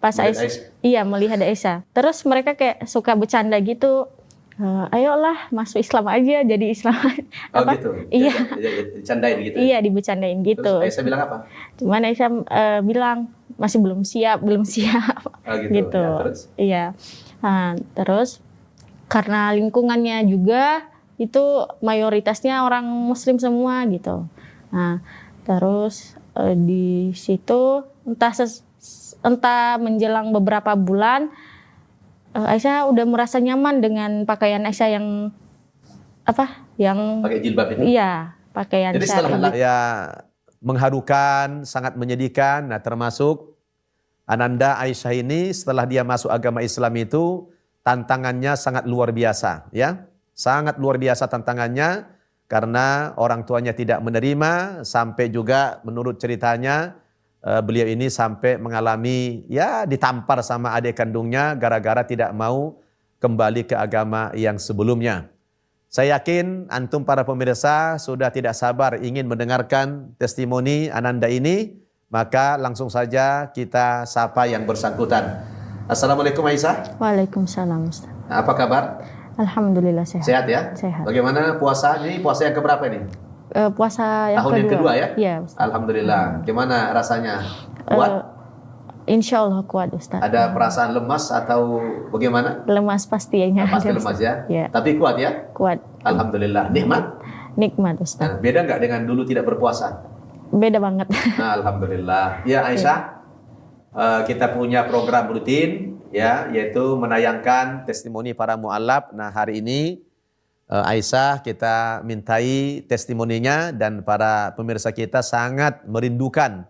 Pas Aisyah, iya melihat Aisyah. Terus mereka kayak suka bercanda gitu. Ayolah masuk Islam aja, jadi Islam. Oh apa? gitu. Iya. Dicandain gitu. Iya, dibercandain gitu. Terus Aisyah bilang apa? Cuman Aisyah bilang masih belum siap. Oh gitu. Gitu. Ya, terus? Iya. Nah, terus karena lingkungannya juga itu mayoritasnya orang Muslim semua gitu. Nah, terus di situ entah menjelang beberapa bulan Aisyah udah merasa nyaman dengan pakaian Aisyah yang pakai jilbab itu. Iya, pakaian Jadi setelah ya mengharukan, sangat menyedihkan. Nah, termasuk Ananda Aisyah ini setelah dia masuk agama Islam itu tantangannya sangat luar biasa, ya. Sangat luar biasa tantangannya karena orang tuanya tidak menerima, sampai juga menurut ceritanya beliau ini sampai mengalami ya ditampar sama adik kandungnya gara-gara tidak mau kembali ke agama yang sebelumnya. Saya yakin antum para pemirsa sudah tidak sabar ingin mendengarkan testimoni Ananda ini, maka langsung saja kita sapa yang bersangkutan. Assalamualaikum Aisyah. Waalaikumsalam Ustaz. Apa kabar? Alhamdulillah sehat. Sehat ya? Sehat. Bagaimana puasa? Ini puasa yang keberapa ini? Puasa yang tahun yang kedua ya? Iya. Alhamdulillah. Gimana rasanya? Kuat? Insya Allah kuat Ustaz. Ada perasaan lemas atau bagaimana? Lemas pastinya. Pasti lemas ya? Ya. Tapi kuat ya? Kuat. Alhamdulillah. Nikmat? Nikmat Ustaz. Nah, beda nggak dengan dulu tidak berpuasa? Beda banget. Nah, alhamdulillah. Ya Aisyah, kita punya program rutin ya, yaitu menayangkan testimoni para mu'alaf. Nah, hari ini Aisyah kita mintai testimoninya, dan para pemirsa kita sangat merindukan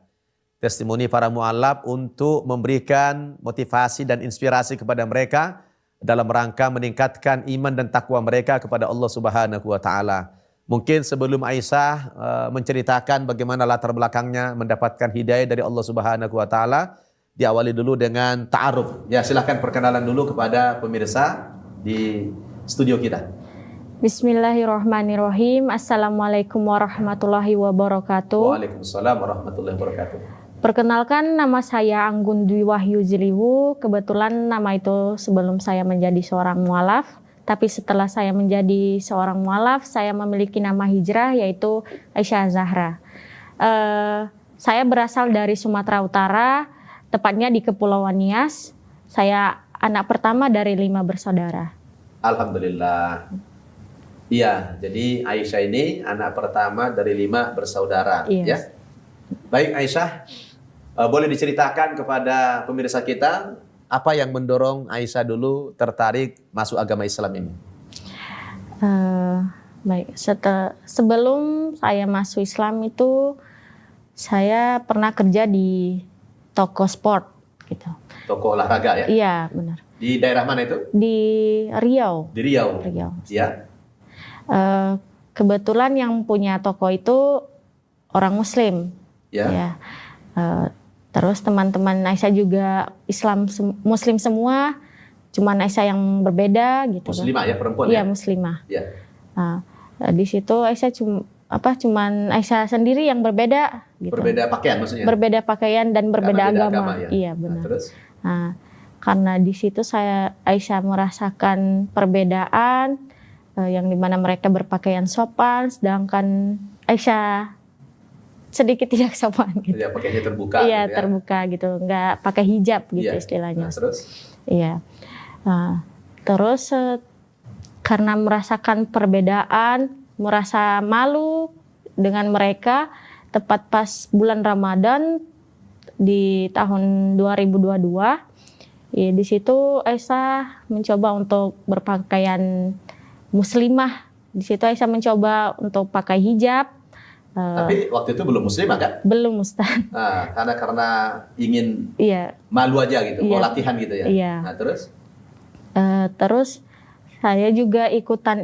testimoni para mu'alaf untuk memberikan motivasi dan inspirasi kepada mereka dalam rangka meningkatkan iman dan takwa mereka kepada Allah Subhanahu wa taala. Mungkin sebelum Aisyah menceritakan bagaimana latar belakangnya mendapatkan hidayah dari Allah Subhanahu wa taala, diawali dulu dengan ta'aruf. Ya, silahkan perkenalan dulu kepada pemirsa di studio kita. Bismillahirrahmanirrahim. Assalamualaikum warahmatullahi wabarakatuh. Waalaikumsalam warahmatullahi wabarakatuh. Perkenalkan, nama saya Anggun Dwi Wahyu Ziliwu. Kebetulan nama itu sebelum saya menjadi seorang mu'alaf. Tapi setelah saya menjadi seorang mu'alaf, saya memiliki nama hijrah yaitu Aisyah Zahra. Saya berasal dari Sumatera Utara, tepatnya di Kepulauan Nias. Saya anak pertama dari 5 bersaudara. Alhamdulillah. Iya, jadi Aisyah ini anak pertama dari 5 bersaudara. Yes. Ya. Baik Aisyah, boleh diceritakan kepada pemirsa kita apa yang mendorong Aisyah dulu tertarik masuk agama Islam ini? Baik, sebelum saya masuk Islam itu saya pernah kerja di toko sport gitu. Toko olahraga ya? Iya, benar. Di daerah mana itu? Di Riau. Di Riau. Ya. Kebetulan yang punya toko itu orang Muslim. Ya. Terus teman-teman Aisyah juga Muslim semua, cuman Aisyah yang berbeda gitu. Muslimah ya, perempuan ya? Iya, ya? muslimah. Ya. Di situ Aisyah cuman Aisyah sendiri yang berbeda gitu. Berbeda pakaian maksudnya? Berbeda pakaian dan berbeda agama. Ya? Iya, benar. Terus? Karena di situ Aisyah merasakan perbedaan yang dimana mereka berpakaian sopan, sedangkan Aisyah sedikit tidak sopan gitu. Ya, pakaiannya terbuka. Iya, gitu ya? terbuka gitu, nggak pakai hijab gitu istilahnya. Terus? Iya. Terus karena merasakan perbedaan, merasa malu dengan mereka, tepat pas bulan Ramadan di tahun 2022, di situ Aisyah mencoba untuk berpakaian muslimah. Di situ Aisyah mencoba untuk pakai hijab. Tapi waktu itu belum muslimah kan? Belum, Ustaz. Karena ingin malu aja gitu, mau latihan gitu ya. Iya. Nah, terus? Terus saya juga ikutan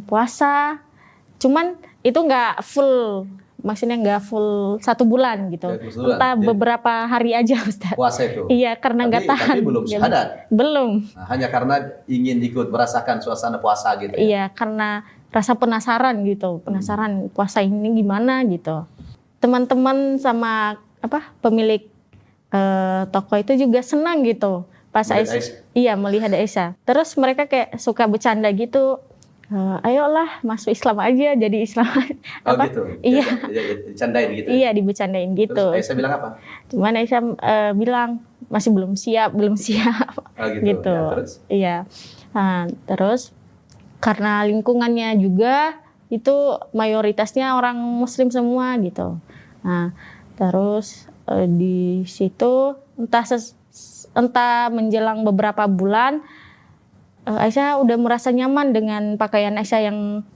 puasa. Cuman itu nggak full, maksudnya nggak full 1 bulan gitu. Entah beberapa hari aja, Ustaz. Puasa itu? Iya, karena nggak tahan. Tapi belum syahadat? Belum. Hanya karena ingin ikut merasakan suasana puasa gitu ya? Iya, karena rasa penasaran gitu, puasa ini gimana gitu. Teman-teman sama pemilik toko itu juga senang gitu. Pas Melihat Aisyah, iya melihat Aisyah. Terus mereka kayak suka bercanda gitu. Ayolah masuk Islam aja, jadi Islam. Oh apa? gitu. Iya, Dicandain gitu. iya dibercandain gitu. Terus Aisyah bilang apa? Cuman Aisyah bilang masih belum siap, belum siap. Oh gitu. Gitu. Ya, terus? Iya. Nah, terus karena lingkungannya juga itu mayoritasnya orang Muslim semua gitu. Nah, terus di situ entah menjelang beberapa bulan Aisyah udah merasa nyaman dengan pakaian Aisyah yang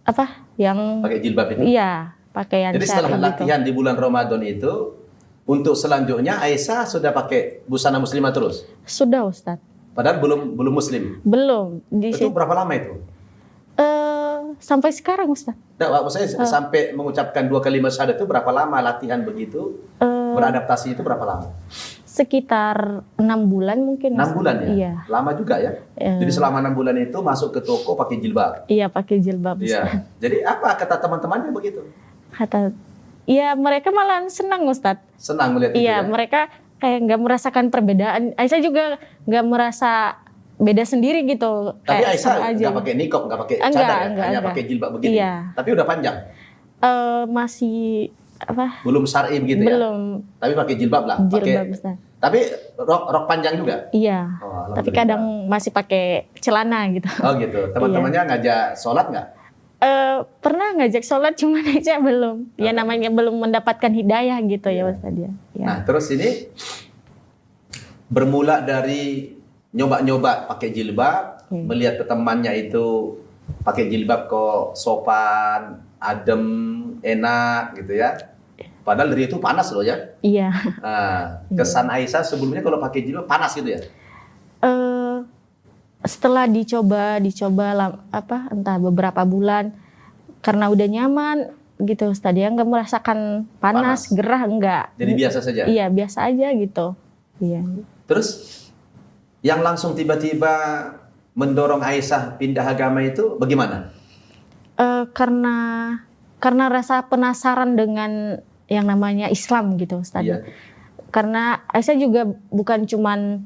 Pakai jilbab itu. Iya, pakaian Jadi syar'i setelah gitu. latihan di bulan Ramadan itu, untuk selanjutnya Aisyah sudah pakai busana muslimah terus. Sudah Ustadz. Padahal belum muslim. Belum di Itu situ. berapa lama itu? Sampai sekarang Ustadz. Nah, maksud saya sampai mengucapkan 2 kalimat syahadat itu berapa lama latihan begitu? Beradaptasi itu berapa lama? Sekitar 6 bulan mungkin. 6 bulan ya? Iya. Lama juga ya? Jadi selama 6 bulan itu masuk ke toko pakai jilbab. Iya, pakai jilbab. Ustadz. Iya. Jadi apa kata teman-temannya begitu? Kata, iya mereka malah senang Ustadz. Senang melihat itu Iya, ya? mereka kayak nggak merasakan perbedaan. Aisyah juga nggak merasa beda sendiri gitu. Tapi Kayak seru Aisyah nggak pakai nikob, nggak pakai Enggak, cadar ya? enggak, Hanya enggak. pakai jilbab begini. Iya. Tapi udah panjang? Masih Belum syar'i begitu ya? belum Tapi pakai jilbab lah. jilbab Pakai, Ustadz. tapi rok panjang juga? Iya. Oh, Tapi alhamdulillah. kadang masih pakai celana gitu. Oh gitu. Teman-temannya ngajak sholat nggak? Pernah ngajak sholat cuman aja belum. Ya Oh. namanya belum mendapatkan hidayah gitu ya Ustadz ya. Ya. Nah terus ini bermula dari nyoba-nyoba pakai jilbab, melihat ke temannya itu pakai jilbab kok sopan, adem, enak gitu ya. Padahal dari itu panas loh ya. Iya. Nah, kesan Aisyah sebelumnya kalau pakai jilbab panas gitu ya. Setelah dicoba entah beberapa bulan karena udah nyaman gitu Ustadz ya, nggak merasakan panas, Panas. gerah enggak. Jadi biasa saja. Iya, biasa aja gitu. Iya. Terus yang langsung tiba-tiba mendorong Aisyah pindah agama itu bagaimana? Karena rasa penasaran dengan yang namanya Islam gitu Ustadz. Iya. Karena Aisyah juga bukan cuman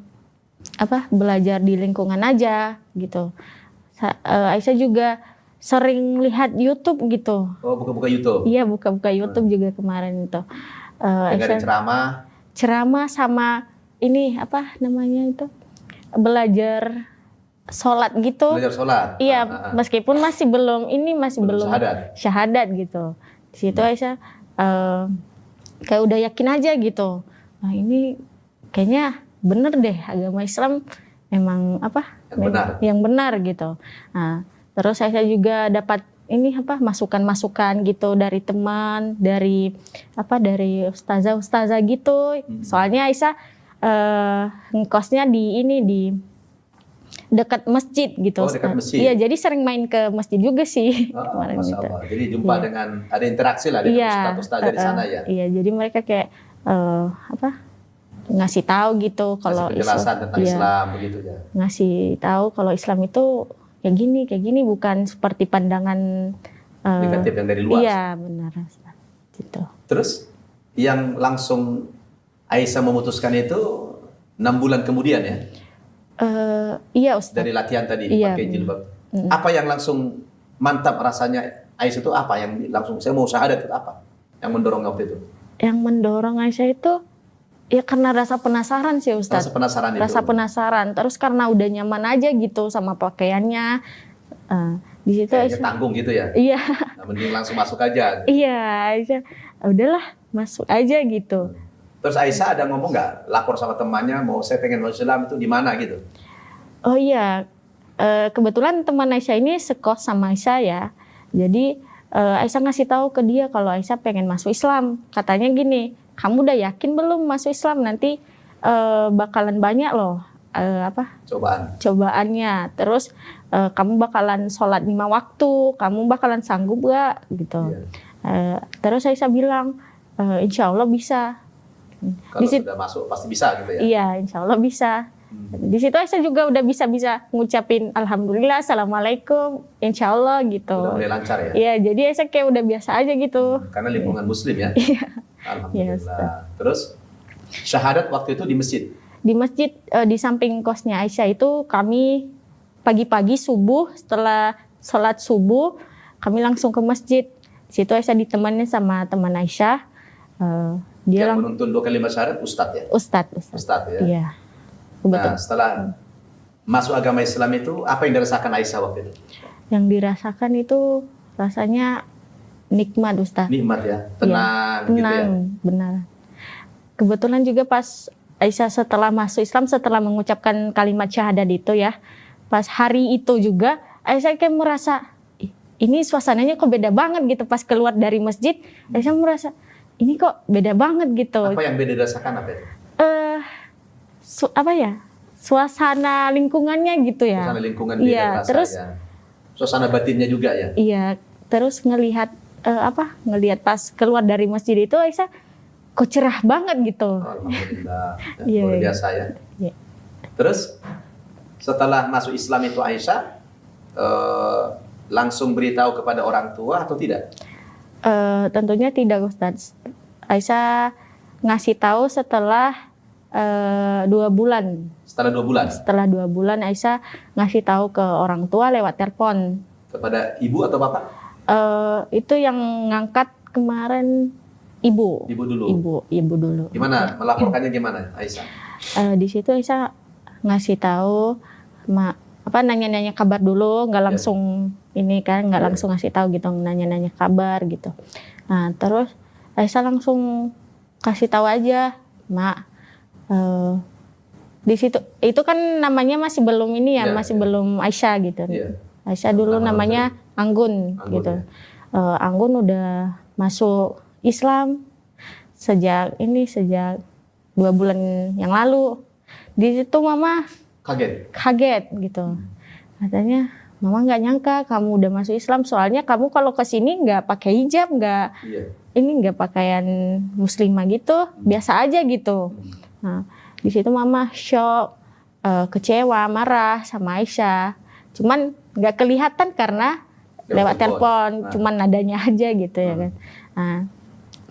belajar di lingkungan aja gitu. Aisyah juga sering lihat YouTube gitu. Oh, buka-buka YouTube. Iya, buka-buka YouTube juga kemarin itu. Dengerin ceramah. Ceramah sama ini belajar sholat gitu. Belajar sholat. Iya, meskipun masih belum syahadat gitu. Di situ Aisyah kayak udah yakin aja gitu. Nah ini kayaknya bener deh agama Islam memang yang benar gitu. Nah terus Aisyah juga dapat masukan-masukan gitu dari teman, dari ustazah gitu. Soalnya Aisyah ngekosnya di dekat masjid gitu. Oh, dekat masjid. Iya, jadi sering main ke masjid juga sih kemarin Masya gitu. Allah. Jadi jumpa dengan ada interaksi lah dengan ustaz-ustaz dari sana ya. Iya, jadi mereka kayak ngasih tahu gitu kalau Kasih penjelasan tentang Islam begitu ya. Ngasih tahu kalau Islam itu kayak gini bukan seperti pandangan Negatif yang dari luar. Iya, benar. Gitu. Terus yang langsung Aisyah memutuskan itu 6 bulan kemudian ya. Iya Ustaz. Dari latihan tadi Iya, pakai jilbab. Apa yang langsung mantap rasanya Aisyah itu apa yang langsung saya mau syahadat itu apa? Yang mendorong waktu itu? Yang mendorong Aisyah itu ya karena rasa penasaran sih Ustaz. Rasa penasaran itu. Rasa penasaran. Terus karena udah nyaman aja gitu sama pakaiannya. Di situ Kayaknya Aisyah. tanggung gitu ya. Iya. Nah, mending langsung masuk aja. Iya, Aisyah. Udahlah, masuk aja gitu. Terus Aisyah ada ngomong nggak? Lapor sama temannya, mau saya pengen masuk Islam itu di mana gitu? Oh iya, kebetulan teman Aisyah ini sekos sama Aisyah ya. Jadi Aisyah ngasih tahu ke dia kalau Aisyah pengen masuk Islam. Katanya gini, kamu udah yakin belum masuk Islam? Nanti bakalan banyak loh cobaannya. Terus kamu bakalan sholat 5 waktu. Kamu bakalan sanggup gak? Gitu. Iya. Terus Aisyah bilang, insya Allah bisa. Kalau sudah masuk pasti bisa gitu ya? Iya, insya Allah bisa. Di situ Aisyah juga udah bisa ngucapin alhamdulillah, assalamualaikum, insya Allah gitu. Udah mulai lancar ya? Iya, jadi Aisyah kayak udah biasa aja gitu. Karena lingkungan muslim ya? Iya. Alhamdulillah. Iya, Terus? Syahadat waktu itu di masjid. Di masjid di samping kosnya Aisyah itu kami pagi-pagi subuh setelah sholat subuh kami langsung ke masjid. Di situ Aisyah ditemani sama teman Aisyah. Dia Yang menuntun 2 kalimat syahadat Ustadz ya? Ustadz ya? Iya. Betul. Nah, setelah masuk agama Islam itu, apa yang dirasakan Aisyah waktu itu? Yang dirasakan itu rasanya nikmat Ustadz. Nikmat ya? Tenang gitu ya? Tenang, benar. Kebetulan juga pas Aisyah setelah masuk Islam, setelah mengucapkan kalimat syahadat itu ya, pas hari itu juga Aisyah kayak merasa, ini suasananya kok beda banget gitu. Pas keluar dari masjid, Aisyah merasa, ini kok beda banget gitu. Apa yang beda dirasakan apa itu? Apa ya? Suasana lingkungannya gitu ya. Suasana lingkungan beda Iya, terasa terus ya. Suasana batinnya juga ya? iya, terus ngelihat ngelihat pas keluar dari masjid itu Aisyah kok cerah banget gitu. Alhamdulillah. Iya, Luar iya. biasa ya. Iya. Terus setelah masuk Islam itu Aisyah langsung beritahu kepada orang tua atau tidak? Tentunya tidak Ustadz. Aisyah ngasih tahu setelah 2 bulan. Setelah 2 bulan? Setelah 2 bulan Aisyah ngasih tahu ke orang tua lewat telepon. Kepada ibu atau bapak? Itu yang ngangkat kemarin ibu. Ibu dulu. Ibu dulu. Gimana? Melaporkannya gimana Aisyah? Di situ Aisyah ngasih tahu, nanya-nanya kabar dulu, nggak langsung ini kan, nggak langsung ngasih tahu gitu, nanya-nanya kabar gitu. Nah terus Aisyah langsung kasih tahu aja, Mak. Di situ itu kan namanya masih belum ini ya, masih belum Aisyah gitu. Iya. Aisyah dulu namanya Anggun gitu. Ya. Anggun udah masuk Islam sejak 2 bulan yang lalu. Di situ Mama kaget gitu. Katanya Mama nggak nyangka kamu udah masuk Islam, soalnya kamu kalau ke sini nggak pakai hijab, nggak pakaian muslimah gitu, biasa aja gitu. Nah, di situ Mama shock, kecewa, marah sama Aisyah. Cuman nggak kelihatan karena lewat telepon, cuman nadanya aja gitu ya kan. Nah,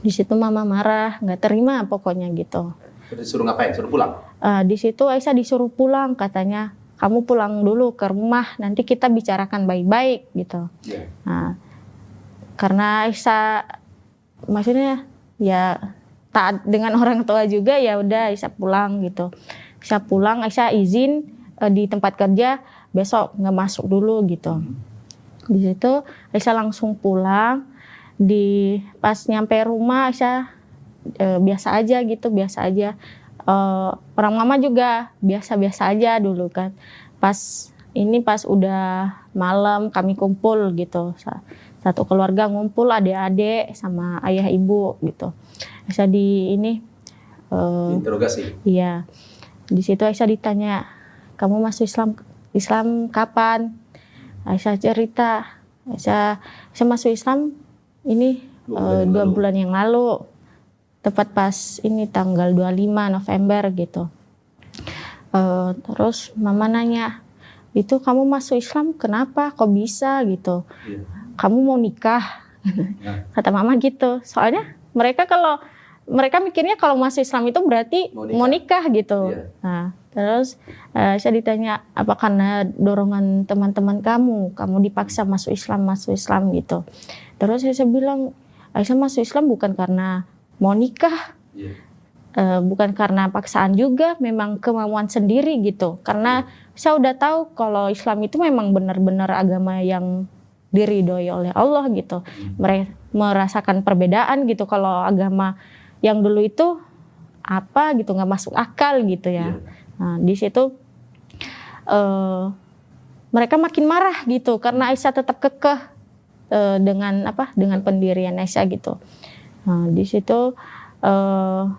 di situ Mama marah, nggak terima pokoknya gitu. Disuruh ngapain? Suruh pulang? Di situ Aisyah disuruh pulang, katanya kamu pulang dulu ke rumah, nanti kita bicarakan baik-baik gitu. Yeah. Nah, karena Aisyah maksudnya ya taat dengan orang tua juga, ya udah Aisyah pulang gitu. Aisyah pulang, Aisyah izin di tempat kerja besok nggak masuk dulu gitu. Di situ Aisyah langsung pulang. Pas nyampe rumah Aisyah biasa aja gitu, biasa aja. Orang Mama juga biasa-biasa aja dulu kan. Pas udah malam kami kumpul gitu. Satu keluarga ngumpul, adik-adik sama ayah ibu gitu. Aisyah interogasi. Iya. Di situ Aisyah ditanya, "Kamu masuk Islam kapan?" Aisyah cerita, Aisyah masuk Islam ini 2 bulan yang lalu. Tepat pas tanggal 25 November gitu. Terus Mama nanya, "Itu kamu masuk Islam kenapa? Kok bisa gitu? Yeah. Kamu mau nikah?" Kata Mama gitu. Soalnya mereka mikirnya kalau masuk Islam itu berarti mau nikah gitu. Yeah. Nah, terus saya ditanya, "Apa karena dorongan teman-teman kamu dipaksa masuk Islam gitu?" Terus saya bilang, Aisyah masuk Islam bukan karena mau nikah, bukan karena paksaan juga, memang kemauan sendiri gitu. Karena saya udah tahu kalau Islam itu memang benar-benar agama yang diridhoi oleh Allah gitu. Mereka merasakan perbedaan gitu. Kalau agama yang dulu itu apa gitu, nggak masuk akal gitu ya. Nah, di situ mereka makin marah gitu karena Aisyah tetap kekeh dengan pendirian Aisyah gitu. Nah, di situ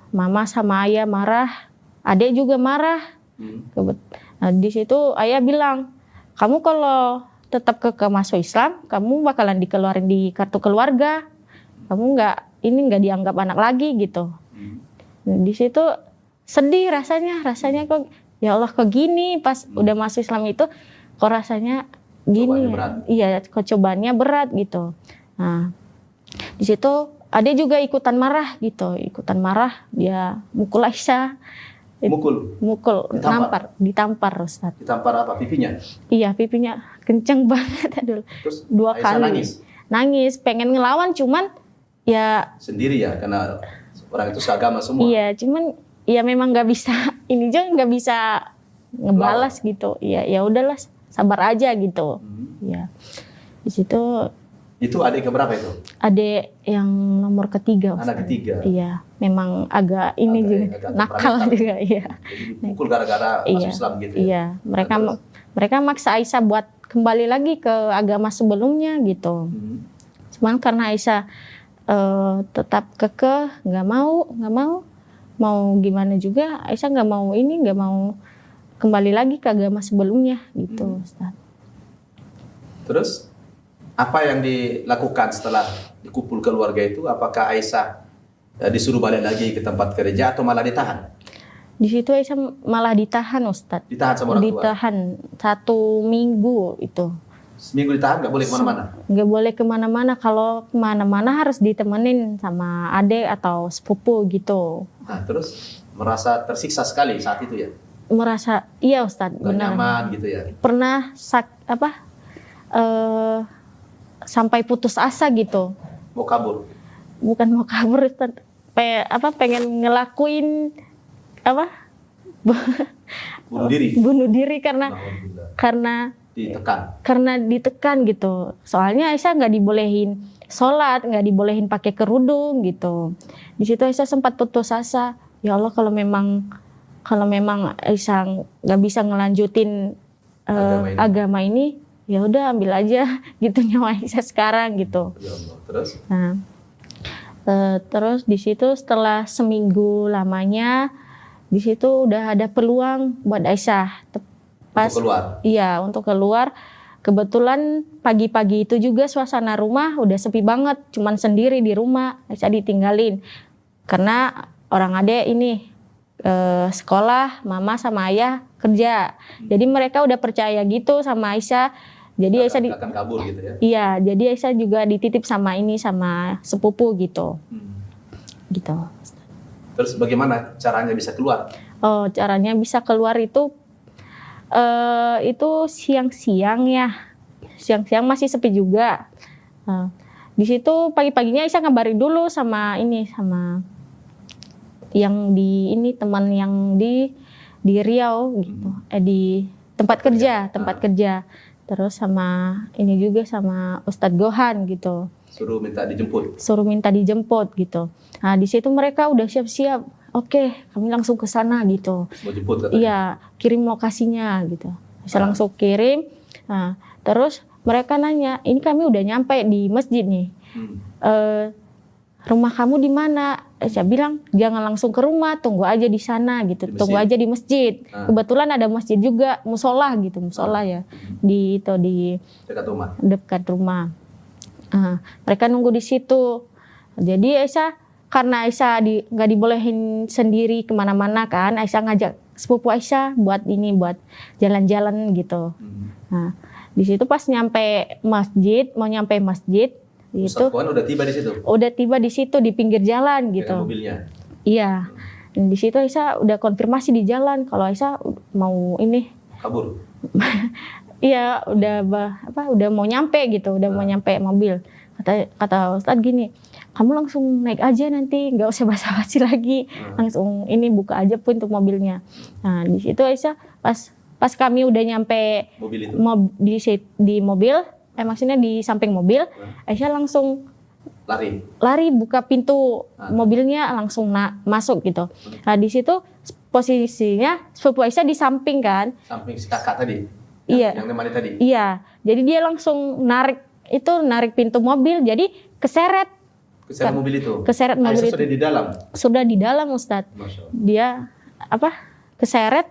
Mama sama Ayah marah, Adek juga marah. Nah, di situ Ayah bilang, "Kamu kalau tetap kekeh masuk Islam, kamu bakalan dikeluarin di kartu keluarga. Kamu nggak dianggap anak lagi gitu." Nah, di situ sedih rasanya kok ya Allah kok gini, pas udah masuk Islam itu kok rasanya gini. Iya, kok cobaannya berat gitu. Nah, di situ Ade juga ikutan marah gitu, ikutan marah, dia mukul Aisyah. Mukul, Ditampar Ustadz. ditampar apa? Pipinya? Iya, pipinya kenceng banget aduh. Terus 2 Aisyah kali. nangis Pengen ngelawan cuman ya sendiri ya, karena orang itu seagama semua. iya, cuman ya memang nggak bisa ini juga nggak bisa ngebalas gitu. Ya udahlah, sabar aja gitu. Ya. Di situ Itu adik keberapa itu? adik yang nomor ketiga. Anak Ustaz. ketiga. Iya, memang agak ini juga agak nakal temperamental. juga, iya. Jadi pukul gara-gara masuk Islam gitu ya. Iya, mereka Terus? mereka maksa Aisyah buat kembali lagi ke agama sebelumnya gitu. Cuman karena Aisyah tetap kekeh, nggak mau gimana juga, Aisyah nggak mau kembali lagi ke agama sebelumnya gitu, Ustaz. Terus apa yang dilakukan setelah dikumpul keluarga itu? Apakah Aisyah disuruh balik lagi ke tempat kerja atau malah ditahan? Di situ Aisyah malah ditahan, Ustaz. Ditahan sama orang tua? Ditahan 1 minggu itu. Seminggu ditahan, nggak boleh kemana-mana? Nggak boleh kemana-mana. Kalau kemana-mana harus ditemenin sama adik atau sepupu gitu. Nah, terus merasa tersiksa sekali saat itu ya? Merasa, iya Ustadz, Nggak benar. nyaman gitu ya? Pernah sampai putus asa gitu. Mau kabur? Bukan mau kabur, Ustadz. Pengen ngelakuin Bunuh diri? bunuh diri Alhamdulillah. karena Ditekan? ditekan gitu. Soalnya Aisyah nggak dibolehin sholat, nggak dibolehin pakai kerudung gitu. Di situ Aisyah sempat putus asa. Ya Allah, kalau memang Aisyah nggak bisa ngelanjutin agama ini, ya udah ambil aja gitu nyawa Aisyah sekarang gitu. Ya Allah. Terus? Nah, terus di situ setelah seminggu lamanya, di situ udah ada peluang buat Aisyah. Untuk keluar? Iya, untuk keluar. Kebetulan pagi-pagi itu juga suasana rumah udah sepi banget, cuman sendiri di rumah, Aisyah ditinggalin. Karena orang adik ini sekolah, mama sama ayah kerja. Jadi mereka udah percaya gitu sama Aisyah. Jadi Aisyah akan kabur gitu ya? Iya, jadi Aisyah juga dititip sama sepupu gitu. Gitu. Terus bagaimana caranya bisa keluar? Oh, caranya bisa keluar itu siang-siang ya. Siang-siang masih sepi juga. Di situ pagi-paginya Aisyah ngabarin dulu sama yang teman yang di Riau gitu. Di tempat kerja. Terus sama Ustadz Gohan gitu. Suruh minta dijemput? Gitu. Nah, di situ mereka udah siap-siap. Oke, kami langsung ke sana gitu. Mau jemput katanya? Iya, kirim lokasinya gitu. Bisa langsung kirim. Nah, terus mereka nanya, ini kami udah nyampe di masjid nih. Rumah kamu di mana? Saya bilang jangan langsung ke rumah, tunggu aja di sana gitu. Tunggu aja di masjid. Kebetulan ada masjid juga, musola ya. Di dekat rumah. Mereka nunggu di situ. Jadi karena Aisyah nggak dibolehin sendiri kemana-mana kan, Aisyah ngajak sepupu Aisyah buat jalan-jalan gitu. Nah, di situ pas mau nyampe masjid, Ustadz Gohan udah tiba di situ? Udah tiba di situ di pinggir jalan gitu. Dengan mobilnya? Iya. Dan di situ Aisyah udah konfirmasi di jalan kalau Aisyah mau kabur. Iya, udah mau nyampe gitu, mau nyampe mobil. Kata Ustadz gini, kamu langsung naik aja nanti, nggak usah basa-basi lagi, langsung buka aja pintu mobilnya. Nah, di situ Aisyah pas kami udah nyampe mobil itu? di mobil, maksudnya di samping mobil, Aisyah langsung lari buka pintu mobilnya, langsung masuk gitu. Nah, di situ posisinya sepupu Aisyah di samping kan? Samping si kakak tadi? Iya. Yang nemani tadi? Iya. Jadi dia langsung narik pintu mobil, jadi keseret mobil itu? Keseret mobil Aisyah itu. sudah di dalam? Sudah di dalam, Ustadz. Dia keseret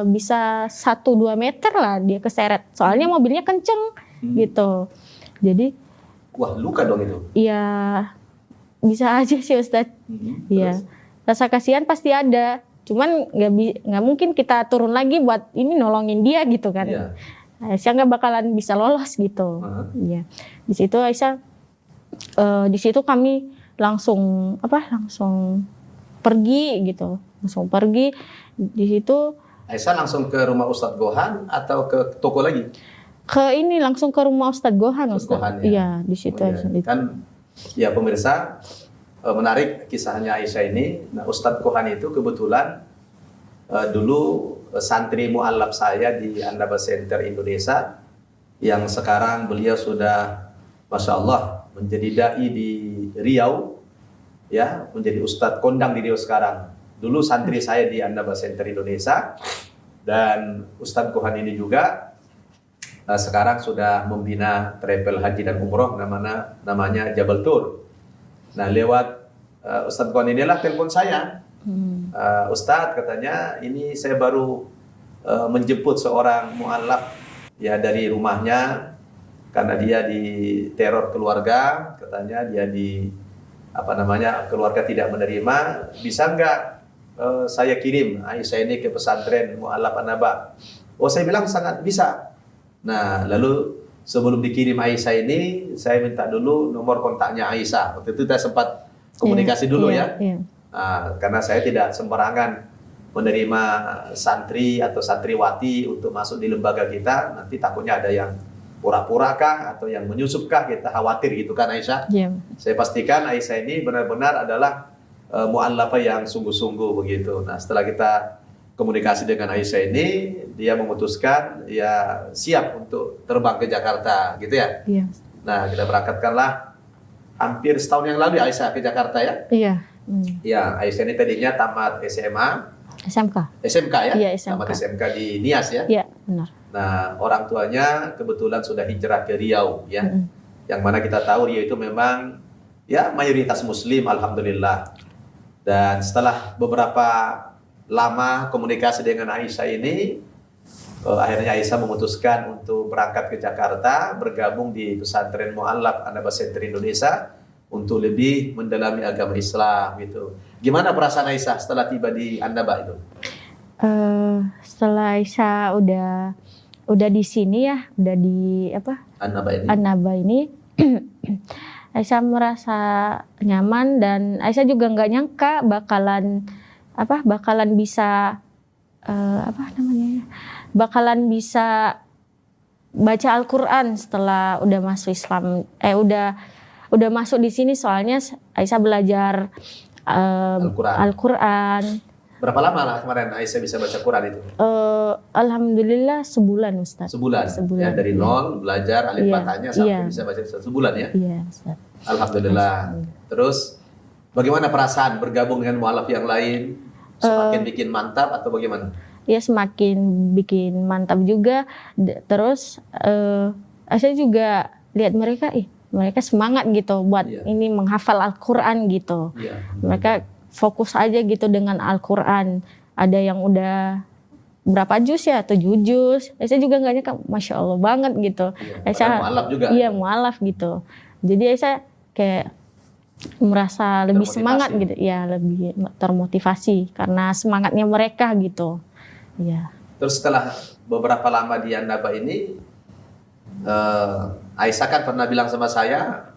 bisa 1-2 meter lah dia keseret. Soalnya mobilnya kenceng gitu. Jadi wah, luka dong itu? Iya, bisa aja sih Ustadz. Iya. Rasa kasihan pasti ada. Cuman nggak mungkin kita turun lagi buat nolongin dia gitu kan. Iya. Aisyah nggak bakalan bisa lolos gitu. Iya. Di situ Aisyah, di situ kami langsung pergi gitu, langsung pergi di situ. Aisyah langsung ke rumah Ustadz Gohan atau ke toko lagi? Langsung ke rumah Ustadz Gohan. Ustadz Gohan, ya? Iya, di situ. Oh, iya. Kan ya pemirsa, menarik kisahnya Aisyah ini. Nah, Ustadz Gohan itu kebetulan dulu santri mu'alaf saya di Annaba Center Indonesia, yang sekarang beliau sudah Masya Allah menjadi dai di Riau, ya, menjadi Ustadz kondang di Riau sekarang. Dulu santri saya di Annaba Center Indonesia, dan Ustadz Gohan ini juga sekarang sudah membina travel haji dan umroh namanya Jabal Tour. Nah, lewat Ustadz Gohan inilah telepon saya. Ustadz, katanya ini saya baru menjemput seorang mu'alaf ya dari rumahnya karena dia diteror keluarga, katanya dia keluarga tidak menerima, bisa nggak saya kirim Aisyah ini ke pesantren mu'alaf Annaba? Oh, saya bilang sangat bisa. Nah, lalu sebelum dikirim Aisyah ini, saya minta dulu nomor kontaknya Aisyah. Waktu itu saya sempat komunikasi dulu ya. Nah, karena saya tidak sembarangan menerima santri atau santriwati untuk masuk di lembaga kita, nanti takutnya ada yang pura-pura kah atau yang menyusup kah, kita khawatir gitu kan Aisyah. Saya pastikan Aisyah ini benar-benar adalah mu'allafah yang sungguh-sungguh begitu. Nah, setelah kita komunikasi dengan Aisyah ini, dia memutuskan ya siap untuk terbang ke Jakarta gitu ya. Nah, kita berangkatkanlah hampir setahun yang lalu Aisyah ke Jakarta ya. Ya, Aisyah ini tadinya tamat SMK ya? Iya, SMK. Tamat SMK di Nias ya? Iya, benar. Nah, orang tuanya kebetulan sudah hijrah ke Riau ya. Yang mana kita tahu Riau itu memang ya mayoritas muslim, alhamdulillah. Dan setelah beberapa lama komunikasi dengan Aisyah ini, akhirnya Aisyah memutuskan untuk berangkat ke Jakarta, bergabung di pesantren mu'alaf Annaba Center Indonesia untuk lebih mendalami agama Islam gitu. Gimana perasaan Aisyah setelah tiba di Annaba itu? Setelah Aisyah udah di sini ya, udah di Annaba ini Aisyah merasa nyaman, dan Aisyah juga nggak nyangka bakalan bisa bakalan bisa baca Al-Quran setelah udah masuk Islam, udah masuk di sini. Soalnya Aisyah belajar Al-Quran. Berapa lama lah kemarin Aisyah bisa baca Quran itu? Alhamdulillah sebulan, Ustaz. Sebulan. Ya, dari nol belajar alif fatahanya sampai bisa baca sebulan ya? Iya, Ustaz. Alhamdulillah. Terus bagaimana perasaan bergabung dengan mu'alaf yang lain? Semakin bikin mantap atau bagaimana? Ya, semakin bikin mantap juga. Terus saya juga lihat mereka semangat gitu buat ini menghafal Al-Quran gitu. Mereka fokus aja gitu dengan Al-Quran. Ada yang udah berapa juz ya, 7 juz. Saya juga nggak nyangka, Masya Allah banget gitu. Mu'alaf juga? Iya, mu'alaf gitu. Jadi saya kayak merasa lebih semangat gitu. Ya, lebih termotivasi karena semangatnya mereka gitu. Ya. Terus setelah beberapa lama di Annaba ini, Aisyah kan pernah bilang sama saya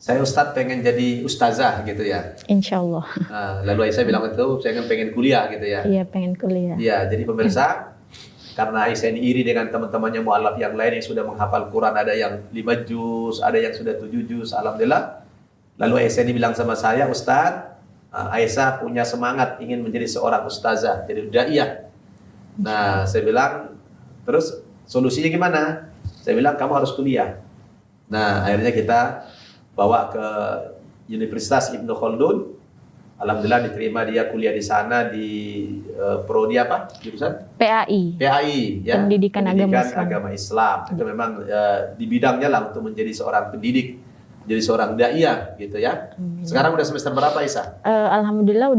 Ustadz pengen jadi ustazah gitu ya. Insya Allah. Lalu Aisyah bilang itu, saya pengen kuliah gitu ya. Iya, pengen kuliah. Iya, jadi pemirsa, karena Aisyah ini iri dengan teman-temannya mu'alaf yang lain yang sudah menghafal Quran, ada yang 5 juz, ada yang sudah 7 juz, alhamdulillah. Lalu Aisyah ini bilang sama saya, Ustadz, Aisyah punya semangat ingin menjadi seorang ustazah, jadi daiyah. Nah, saya bilang, terus solusinya gimana? Saya bilang, kamu harus kuliah. Nah, akhirnya kita bawa ke Universitas Ibnu Khaldun. Alhamdulillah diterima dia kuliah di sana di prodi apa? Jurusan? PAI. PAI ya. Pendidikan Agama Islam. Itu memang di bidangnya lah untuk menjadi seorang pendidik, jadi seorang daiyah gitu ya. Sekarang udah semester berapa Aisyah? Alhamdulillah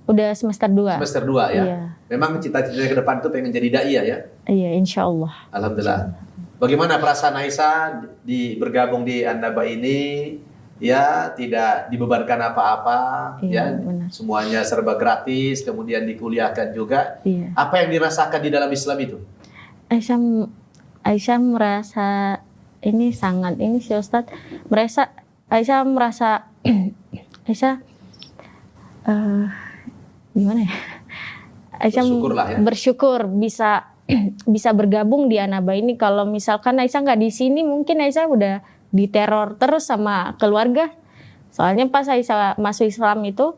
udah semester 2. Semester 2 ya. Iya. Memang cita-citanya ke depan tuh pengen jadi daiyah ya. Iya, insya Allah. Alhamdulillah. Bagaimana perasaan Aisyah bergabung di Annaba ini? Ya, tidak dibebankan apa-apa, ya. Benar. Semuanya serba gratis, kemudian dikuliahkan juga. Iya. Apa yang dirasakan di dalam Islam itu? Aisyah merasa ini sih Ustadz, Aisyah merasa Aisyah gimana ya? Aisyah Bersyukurlah ya. bersyukur bisa bisa bergabung di Anaba ini. Kalau misalkan Aisyah nggak di sini, mungkin Aisyah udah diteror terus sama keluarga. Soalnya pas Aisyah masuk Islam itu,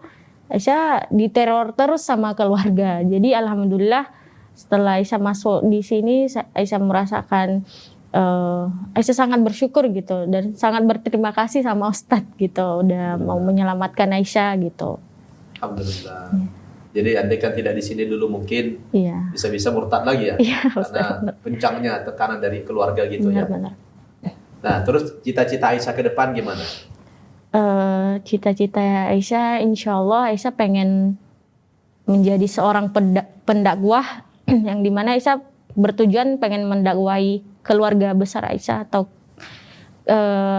Aisyah diteror terus sama keluarga. Jadi alhamdulillah setelah Aisyah masuk di sini, Aisyah merasakan Aisyah sangat bersyukur gitu dan sangat berterima kasih sama Ustadz gitu udah mau menyelamatkan Aisyah gitu. Alhamdulillah. Jadi andai kan tidak di sini dulu mungkin Iya. bisa-bisa murtad lagi ya. Iya, Karena kencangnya tekanan dari keluarga gitu ya. Benar-benar. Nah, terus cita-cita Aisyah ke depan gimana? Cita-cita Aisyah, insya Allah Aisyah pengen menjadi seorang pendakwah yang dimana Aisyah bertujuan pengen mendakwahi keluarga besar Aisyah atau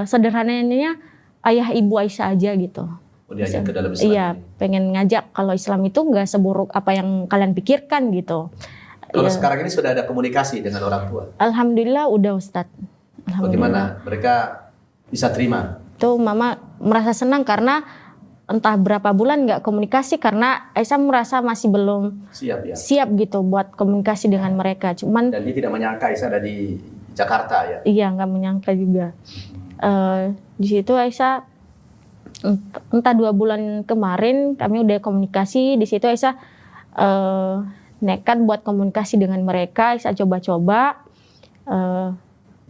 sederhananya ayah ibu Aisyah aja gitu. Oh, diajak ke dalam Islam. Iya, pengen ngajak kalau Islam itu nggak seburuk apa yang kalian pikirkan gitu. Kalau Ya, sekarang ini sudah ada komunikasi dengan orang tua. alhamdulillah udah Ustadz. Alhamdulillah. Bagaimana mereka bisa terima? Tuh mama merasa senang karena entah berapa bulan nggak komunikasi karena Aisyah merasa masih belum Siap ya. siap gitu buat komunikasi dengan mereka. Cuman Dan dia tidak menyangka Aisyah ada di Jakarta ya. iya nggak menyangka juga. Di situ Aisyah entah 2 bulan kemarin kami udah komunikasi. Di situ Aisyah nekat buat komunikasi dengan mereka. Aisyah coba-coba.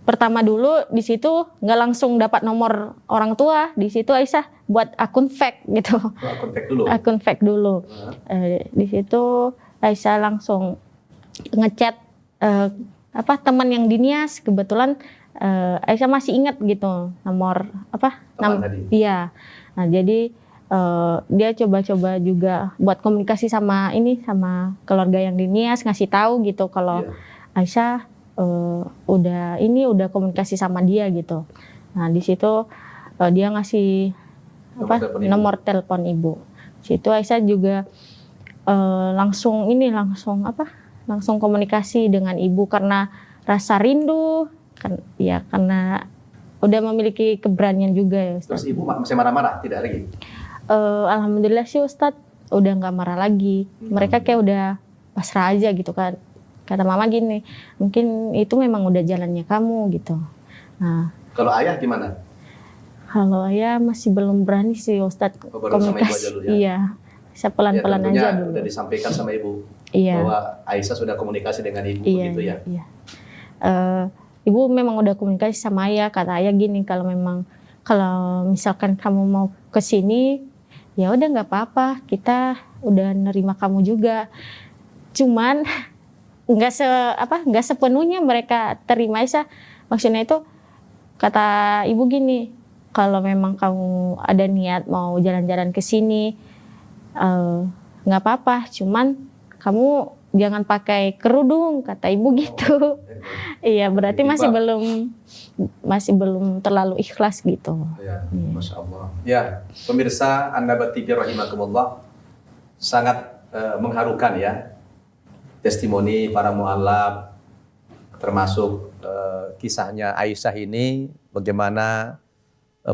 Pertama dulu di situ nggak langsung dapat nomor orang tua. Di situ Aisyah buat akun fake gitu. Oh, kontak dulu. Akun fake dulu. Di situ Aisyah langsung ngechat teman yang di Nias, kebetulan Aisyah masih ingat gitu nomor Teman tadi. iya. Nah, jadi dia coba-coba juga buat komunikasi sama keluarga yang di Nias, ngasih tahu gitu kalau Iya. Aisyah udah komunikasi sama dia gitu. Nah, di situ dia ngasih nomor telepon ibu. Situ Aisyah juga langsung komunikasi dengan ibu karena rasa rindu karena udah memiliki keberanian juga ya Ustaz. Terus ibu masih marah-marah? Tidak lagi? Alhamdulillah sih Ustadz udah nggak marah lagi. Mereka kayak udah pasrah aja gitu kan. Kata mama gini, mungkin itu memang udah jalannya kamu gitu. Nah, Kalau ayah gimana? kalau ayah masih belum berani sih Ustadz Oh, baru sama ibu komunikasi. aja dulu ya? Iya, saya pelan-pelan tentunya aja dulu. Udah disampaikan sama ibu Iya. bahwa Aisyah sudah komunikasi dengan ibu Iya, gitu ya. iya. Ibu memang udah komunikasi sama ayah, kata ayah gini, kalau misalkan kamu mau ke sini, ya udah nggak apa-apa, kita udah nerima kamu juga. Cuman nggak sepenuhnya mereka terima Aisyah. Maksudnya itu kata ibu gini, kalau memang kamu ada niat mau jalan-jalan ke sini, nggak apa-apa, cuman kamu jangan pakai kerudung, kata ibu gitu. Iya, berarti masih belum terlalu ikhlas gitu. Ya, Masya Allah. Ya, pemirsa An-Naba TV rahimakumullah, sangat mengharukan ya testimoni para mu'alaf, termasuk kisahnya Aisyah ini, bagaimana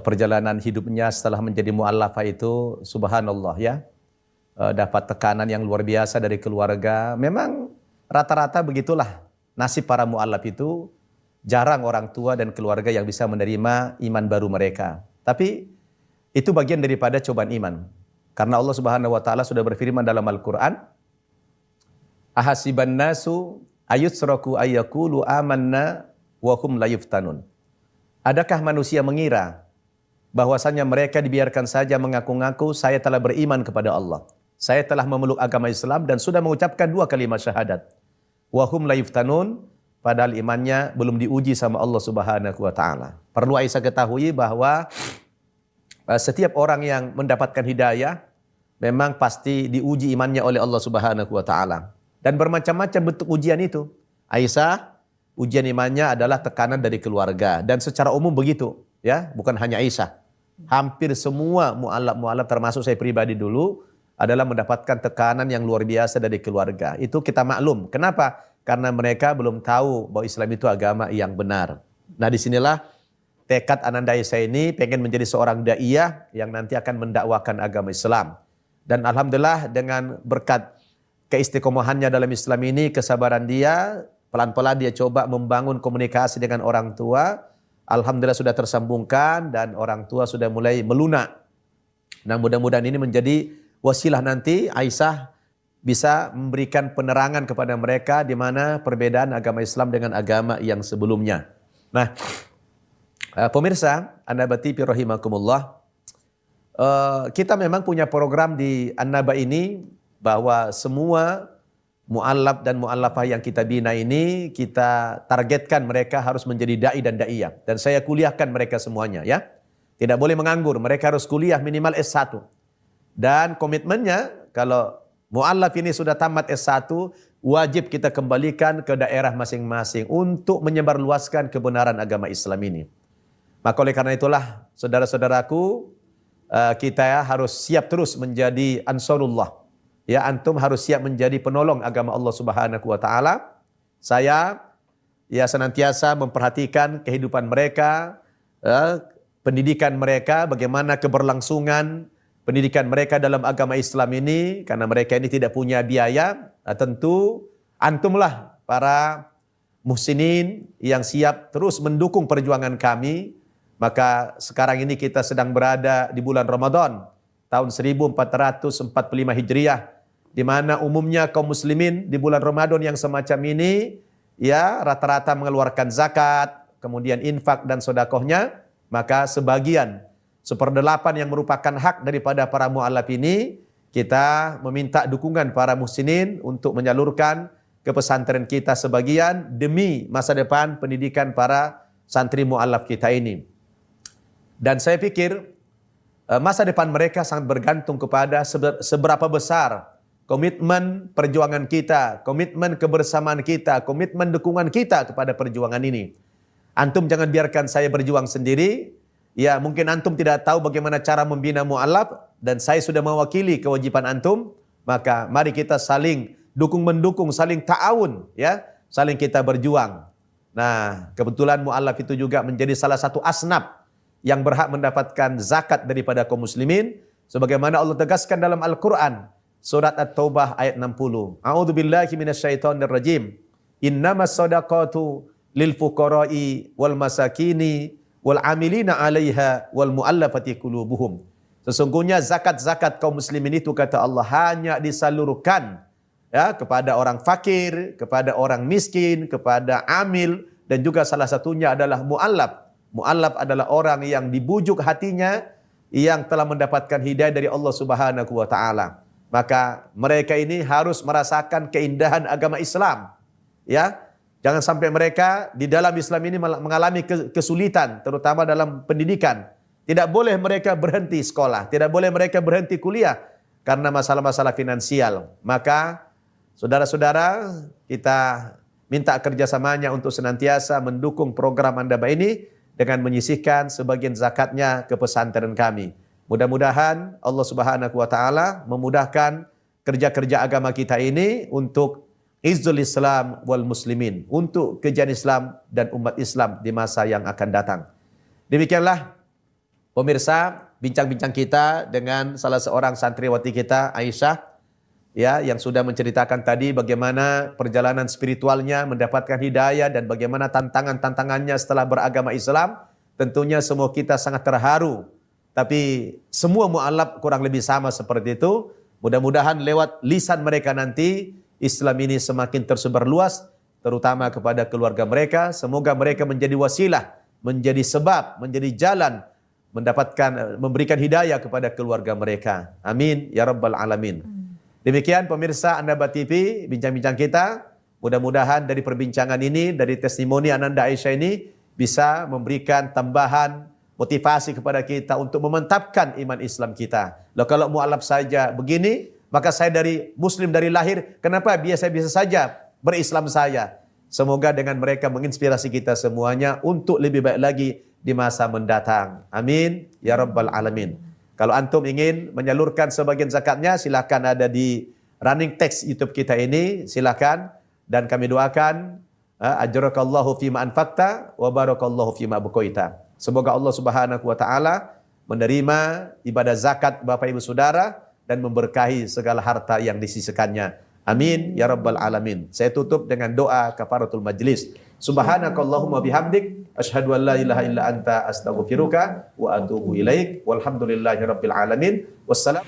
perjalanan hidupnya setelah menjadi mu'allafah itu, subhanallah ya, dapat tekanan yang luar biasa dari keluarga. Memang rata-rata begitulah nasib para mu'allaf itu, jarang orang tua dan keluarga yang bisa menerima iman baru mereka. Tapi itu bagian daripada cobaan iman. Karena Allah Subhanahu wa taala sudah berfirman dalam Al-Qur'an, ahasiban nasu ayutsraku ayyaqulu amanna wa hum la yuftanun. Adakah manusia mengira bahwasanya mereka dibiarkan saja mengaku-ngaku saya telah beriman kepada Allah, saya telah memeluk agama Islam dan sudah mengucapkan 2 kalimat syahadat. Wa hum la yuftanun, padahal imannya belum diuji sama Allah Subhanahu wa taala. Perlu Aisyah ketahui bahwa setiap orang yang mendapatkan hidayah memang pasti diuji imannya oleh Allah Subhanahu wa taala. Dan bermacam-macam bentuk ujian itu. Aisyah, ujian imannya adalah tekanan dari keluarga dan secara umum begitu, ya, bukan hanya Aisyah. Hampir semua mu'alaf termasuk saya pribadi dulu adalah mendapatkan tekanan yang luar biasa dari keluarga. Itu kita maklum. Kenapa? Karena mereka belum tahu bahwa Islam itu agama yang benar. Nah, disinilah tekad Ananda Aisyah ini pengen menjadi seorang daiyah yang nanti akan mendakwakan agama Islam. Dan alhamdulillah dengan berkat keistiqomahannya dalam Islam ini, kesabaran dia, pelan-pelan dia coba membangun komunikasi dengan orang tua. Alhamdulillah sudah tersambungkan dan orang tua sudah mulai melunak. Nah, mudah-mudahan ini menjadi wasilah nanti Aisyah bisa memberikan penerangan kepada mereka di mana perbedaan agama Islam dengan agama yang sebelumnya. Nah, pemirsa, An-Naba TV rahimakumullah, kita memang punya program di An-Naba ini bahwa semua mu'allaf dan mu'allafah yang kita bina ini kita targetkan mereka harus menjadi da'i dan da'iyah. Dan saya kuliahkan mereka semuanya ya. Tidak boleh menganggur, mereka harus kuliah minimal S1. Dan komitmennya kalau mu'allaf ini sudah tamat S1, wajib kita kembalikan ke daerah masing-masing untuk menyebarluaskan kebenaran agama Islam ini. Maka oleh karena itulah saudara-saudaraku, kita harus siap terus menjadi ansarullah. Ya, antum harus siap menjadi penolong agama Allah Subhanahu wa taala. Saya ya senantiasa memperhatikan kehidupan mereka, pendidikan mereka, bagaimana keberlangsungan pendidikan mereka dalam agama Islam ini, karena mereka ini tidak punya biaya. Tentu antumlah para muhsinin yang siap terus mendukung perjuangan kami. Maka sekarang ini kita sedang berada di bulan Ramadan tahun 1445 Hijriah, di mana umumnya kaum muslimin di bulan Ramadan yang semacam ini ya rata-rata mengeluarkan zakat, kemudian infak dan sedekahnya. Maka sebagian 1/8 yang merupakan hak daripada para mu'allaf ini kita meminta dukungan para muhsinin untuk menyalurkan ke pesantren kita sebagian demi masa depan pendidikan para santri mu'allaf kita ini. Dan saya pikir masa depan mereka sangat bergantung kepada seberapa besar komitmen perjuangan kita, komitmen kebersamaan kita, komitmen dukungan kita kepada perjuangan ini. Antum jangan biarkan saya berjuang sendiri. Ya, mungkin antum tidak tahu bagaimana cara membina mu'allaf dan saya sudah mewakili kewajiban antum. Maka mari kita saling dukung-mendukung, saling ta'awun, ya, saling kita berjuang. Nah, kebetulan mu'allaf itu juga menjadi salah satu asnaf yang berhak mendapatkan zakat daripada kaum muslimin sebagaimana Allah tegaskan dalam Al-Qur'an surat At-Taubah ayat 60. A'udzubillahi minasyaitonirrajim. Innamas shadaqatu lil fuqara'i wal masakini wal amilina 'alaiha wal mu'allafati qulubuhum. Sesungguhnya zakat-zakat kaum muslimin itu kata Allah hanya disalurkan ya kepada orang fakir, kepada orang miskin, kepada amil dan juga salah satunya adalah mu'allaf. Mu'allaf adalah orang yang dibujuk hatinya yang telah mendapatkan hidayah dari Allah Subhanahu wa taala. Maka mereka ini harus merasakan keindahan agama Islam. Ya, jangan sampai mereka di dalam Islam ini mengalami kesulitan terutama dalam pendidikan. Tidak boleh mereka berhenti sekolah, tidak boleh mereka berhenti kuliah karena masalah-masalah finansial. Maka saudara-saudara, kita minta kerjasamanya untuk senantiasa mendukung program An-Naba ini dengan menyisihkan sebagian zakatnya ke pesantren kami. Mudah-mudahan Allah Subhanahu wa taala memudahkan kerja-kerja agama kita ini untuk izzul Islam wal muslimin, untuk kejayaan Islam dan umat Islam di masa yang akan datang. Demikianlah pemirsa bincang-bincang kita dengan salah seorang santriwati kita Aisyah ya yang sudah menceritakan tadi bagaimana perjalanan spiritualnya mendapatkan hidayah dan bagaimana tantangan-tantangannya setelah beragama Islam. Tentunya semua kita sangat terharu. Tapi semua mu'allaf kurang lebih sama seperti itu. Mudah-mudahan lewat lisan mereka nanti Islam ini semakin tersebar luas terutama kepada keluarga mereka. Semoga mereka menjadi wasilah, menjadi sebab, menjadi jalan memberikan hidayah kepada keluarga mereka. Amin ya rabbal alamin. Demikian pemirsa An-Naba TV, bincang-bincang kita. Mudah-mudahan dari perbincangan ini, dari testimoni Ananda Aisyah ini, bisa memberikan tambahan motivasi kepada kita untuk memantapkan iman Islam kita. Loh, kalau mu'allaf saja begini, maka saya dari muslim dari lahir, kenapa biasa-biasa saja berislam saya? Semoga dengan mereka menginspirasi kita semuanya untuk lebih baik lagi di masa mendatang. Amin ya rabbal alamin. Kalau antum ingin menyalurkan sebagian zakatnya, silakan ada di running text YouTube kita ini, silakan. Dan kami doakan, ajrakallahu fima anfaqta wa barakallahu fima abqaita. Semoga Allah Subhanahu wa taala menerima ibadah zakat Bapak Ibu Saudara dan memberkahi segala harta yang disisikannya. Amin ya rabbal alamin. Saya tutup dengan doa kafaratul majlis. Subhanakallahumma bihamdik asyhadu an la ilaha illa anta astaghfiruka wa atubu ilaik. Walhamdulillahirabbil alamin. Wassalam.